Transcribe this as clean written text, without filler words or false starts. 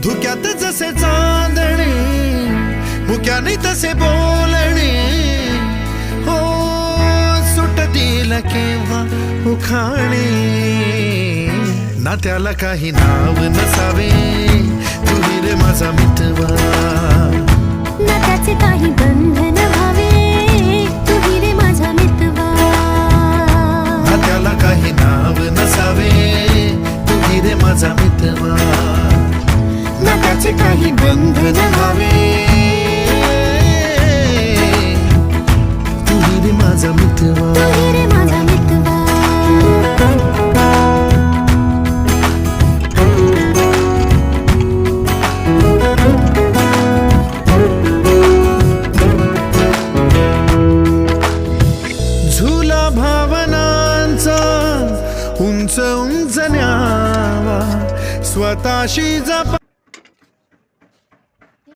धुक्यात जसे चांदणे मुक्याने तसे बोलणे हो सुटतील केव्हा उखाणे ना त्याला काही नाव नसावे तुही रे माझा मितवा ना त्याचे काही बंधन व्हावे तुही रे माझा मितवा ना त्याला काही नाव नसावे तुही रे माझा मितवा ना त्याचे काही बंधन व्हावे तुही रे माझा मितवा तुही रे माझा मितवा झुला भावनांचा उंच उंच न्यावा स्वतःशी जपा